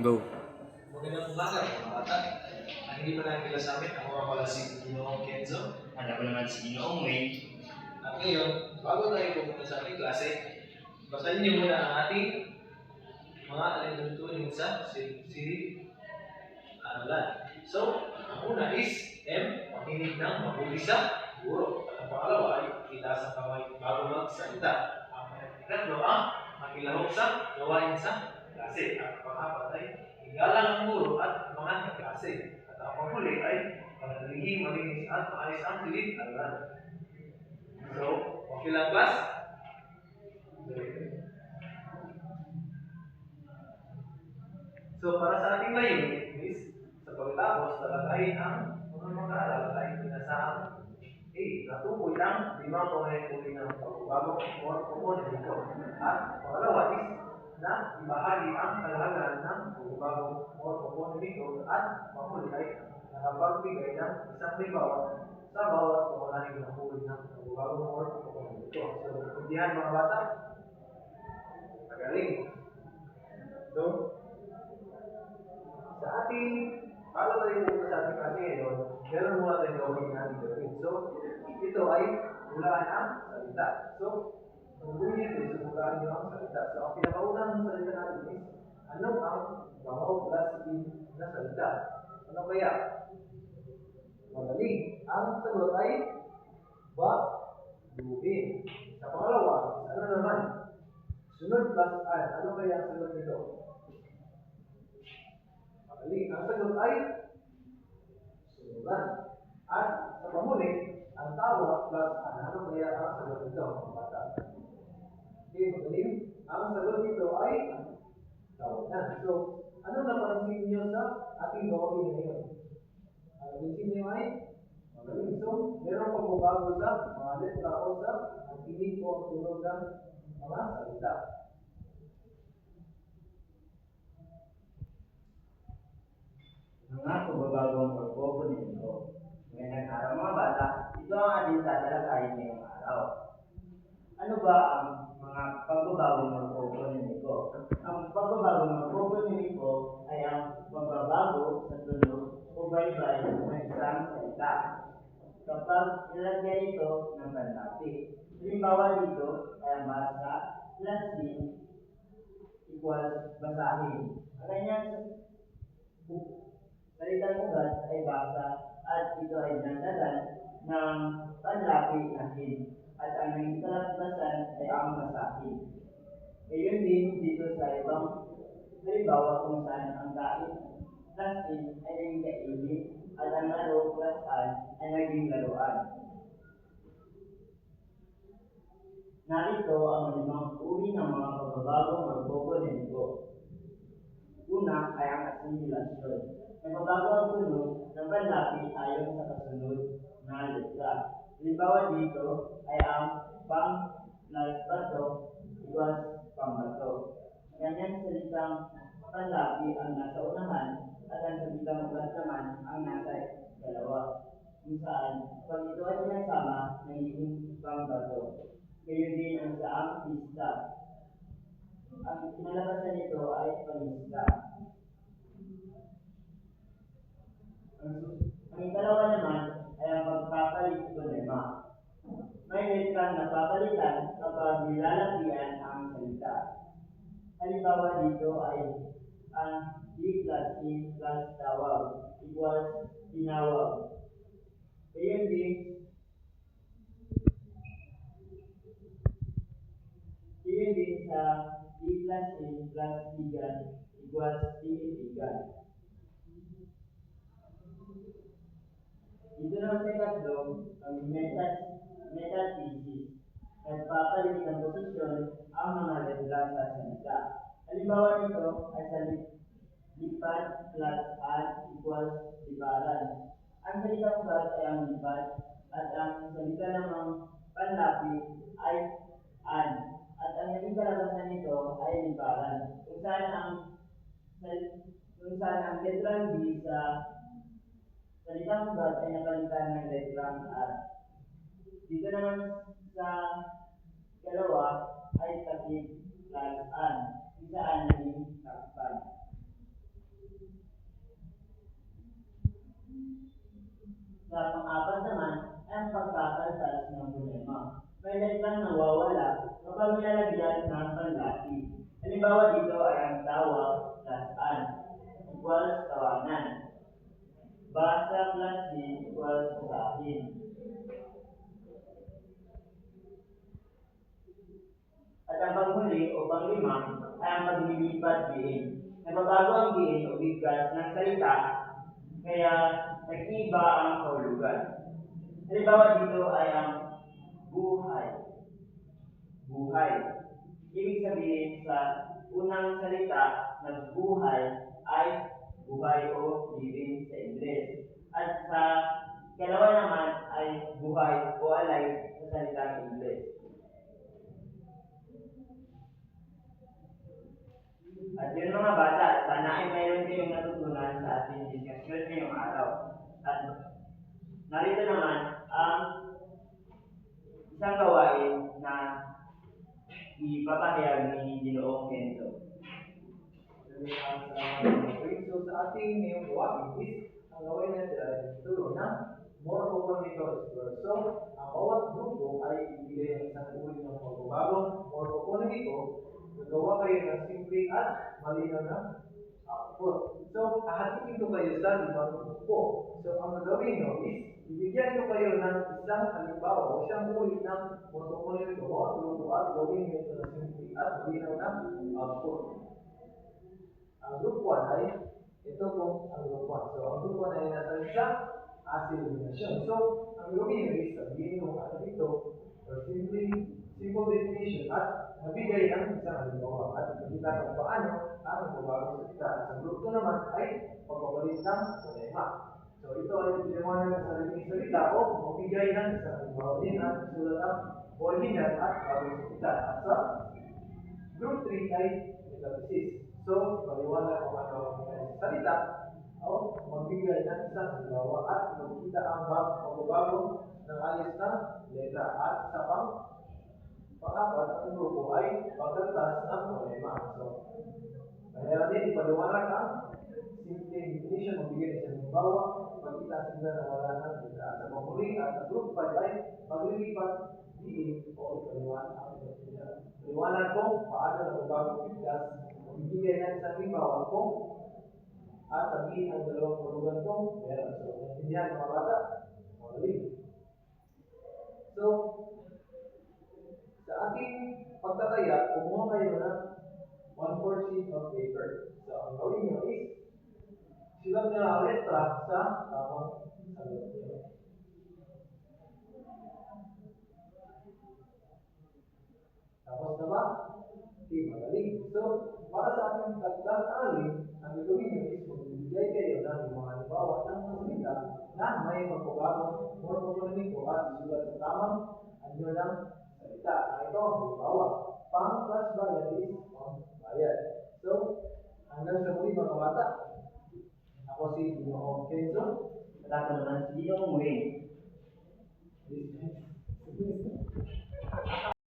Go. Magandang umaga mga bata. Ang hindi pa nakikita sa amin, ako nga pala si Ginoong Kenzo. At ako naman si Ginoong Wayne. At ngayon, bago tayo pumunta sa ating klase, basahin niyo muna ang ating mga alintuntunin sa aralan. So, ang una is M, makinig ng mabuti sa guro. At ang pangalawa ay itaas ang kamay bago magsalita. Ang ikatlo ang makilahok sa gawain sa klase. At ang pang-apat ay igalang ang guro at mga kaklase. At ang panghuli ay panatilihin malinis at maayos ang silid-aralan. So, okay lang class? So, para sa ating layunin is, sa pagtapos, talakayin ang mga mag-aaral ay pinasahang A. Natukoy ang 5 pangayakuli ng pagbabago o component nito. At pangalawa is na ibahagi ang kalahalagan ng pagbabago o component nito at mahuli ay nakapagbigay ng isang libawan sa bawat pangunahing nahuli ng pagbabago o component nito. So, kundihan mga bata, magaling. So, sa ating, bago tayo pumunta sa ating klase ngayon, meron muna tayong gawin natin gawin. So, ito ay hulaan ang salita. So, pag-uwi ito, hulaan nyo ang salita. So, ang pinakaunang salita natin is, ano ang bangaw plus in na salita? Ano kaya? Magaling. Ang sagot ay ba-duhin. Sa pangalawa, ano naman? Sunod plus an. Ano kaya ang sagot nito? Magaling. Ang sagot ay sunuran. At sa pamuli, ang tawa plus ano kaya ang sagot nito, mga bata? Okay, magaling. Ang sagot nito ay tawanan. So, ano napansin niyo sa ating gawain ngayon? Ang napansin niyo ay magaling. So, merong pagbabago sa mga letra o sa ang tinig o ang tunog ng mga salita. Mga pagbabagong pagkukunin ko. Ngayong araw mga bata, ito ang ating tatalakayin ngayong araw. Ano ba ang mga pagbabagong pagkukunin ko? Ang pagbabagong pagkukunin ko ay ang pagbabago sa tunog o baybay ng isang salita. Kapag nilagyan ito ng panlapi, halimbawa dito ay ang basa plus din equals basahin. Ang kanyang salitang ugat ay basa at ito ay dinadalan ng panlapi na hin at ang naging kalagpasan ay ang basahin. Gayon din dito sa ibang halimbawa kung saan ang kain plus in ay naging kainin at ang laro plus an ay naging laruan. Narito ang 5 uri ng mga pagbabagong magkukunin ko. Una ay ang asimilasyon. Nagbabago ang tunog ng panlapi ayon sa kasunod na letra. Halimbawa dito ay ang pang plus bato equals pambato. Ang kanyang salitang panlapi ang nasa unahan at ang salitang ugat naman ang nasa dalawa. Kung saan, pag ito ay pinagsama, nagiging pambato. Gayon din ang sa ang pista. Ang pinalabasan nito ay pamista. Ang ikalawa naman ay ang pagpapalit fonema. May letrang napapalitan kapag nilalapian ang salita. Halimbawa dito ay ang D plus E plus tawag equals tinawag. Gayon din sa D plus E plus tigan equals tinitigan. Dito naman sa ikatlo, ang metathesis. Nagpapalit ng posisyon ang mga letra sa salita. Halimbawa nito ay sa lipad plus an equals liparan. Ang salitang ugat ay ang lipad at ang salita namang panlapi ay an. At ang naging kalabasan nito ay liparan. Kung saan ang letrang B sa salitang ugat ay napalitan ng letrang R. Dito naman sa dalawa ay takip plus an, kung saan naging takpan. 5 ay ang paglilipat diin. Nababago ang diin o bigkas ng salita, kaya nag-iba ang kahulugan. Halimbawa dito ay ang buhay. Buhay. Ibig sabihin sa unang salita na buhay ay buhay o living sa Ingles. At sa ikalawa naman ay buhay o alive sa salitang Ingles. At yun mga bata, sana ay mayroon kayong natutunan sa ating discussion ngayong araw. At narito naman ang isang gawain na ipapahayag ni Ginoong Kenzo. So sa ating ngayong gawain is, ang gawain natin ay tutulong ng morphophonics. So, ang bawat grupo ay ibigay ng isang uri ng pagbabagong morphophonics. Gagawa kayo ng simple at malinaw na output. So, hahatiin ko kayo sa 5 grupo. So, ang gagawin nyo is, ibigyan ko kayo ng isang halimbawa o isang uri ng morphophonics o grupo at gawin nyo ito ng simple at malinaw na output. Ang group 1 ay, ito po ang group 1. So, ang group 1 ay nasa isang assimilasyon. So, ang gawin nyo is, sabihin mo ano dito, or simple definition at nabigay ang isang halimbawa at ipakita kung paano ang magbabagong salita. At sa group 2 naman ay pagpapalit ng fonema. So, ito ay piliwanan ng sariling salita o magbigay ng isang halimbawa din at sulat ang original at bagong salita. At sa group 3 ay metathesis. So, paliwanag kung ano ang salita o magbigay ng isang halimbawa at magkita ang pagbabago ng ayos na letra. At sa pang-apat, ang grupo ay pagkaltas ng fonema. So, kaya din ipaliwanag ang simple definition, magbigay ng isang halimbawa, magkita sila na wala ng letra. At sa pangmuli at sa group 5 ay paglilipat diin o paliwanag kung paano nagbabagong bigkas, magbigay ng isang halimbawa kung at sabihin ang dalawang hulugan kung meron. So, naintindihan mga bata? Magaling. So, sa ating pagtataya, kumuha kayo ng 1/4 sheet of paper. So, ang gawin nyo is, sulat nyo ang letra sa tamang sagot nyo. Tapos na ba? Okay, magaling. So, para sa ating tagdang alin, ang gagawin nyo is magbibigay kayo ng mga halimbawa ng mga salita na may pagpabagong morphophonics at isulat sa tamang anyo ng salita. Ito ang halimbawa. Pang-plus bayad is pang-bayad. So, hanggang sa muli mga bata, ako si Ginoong Kenzo. At ako naman si Ginoong Wayne.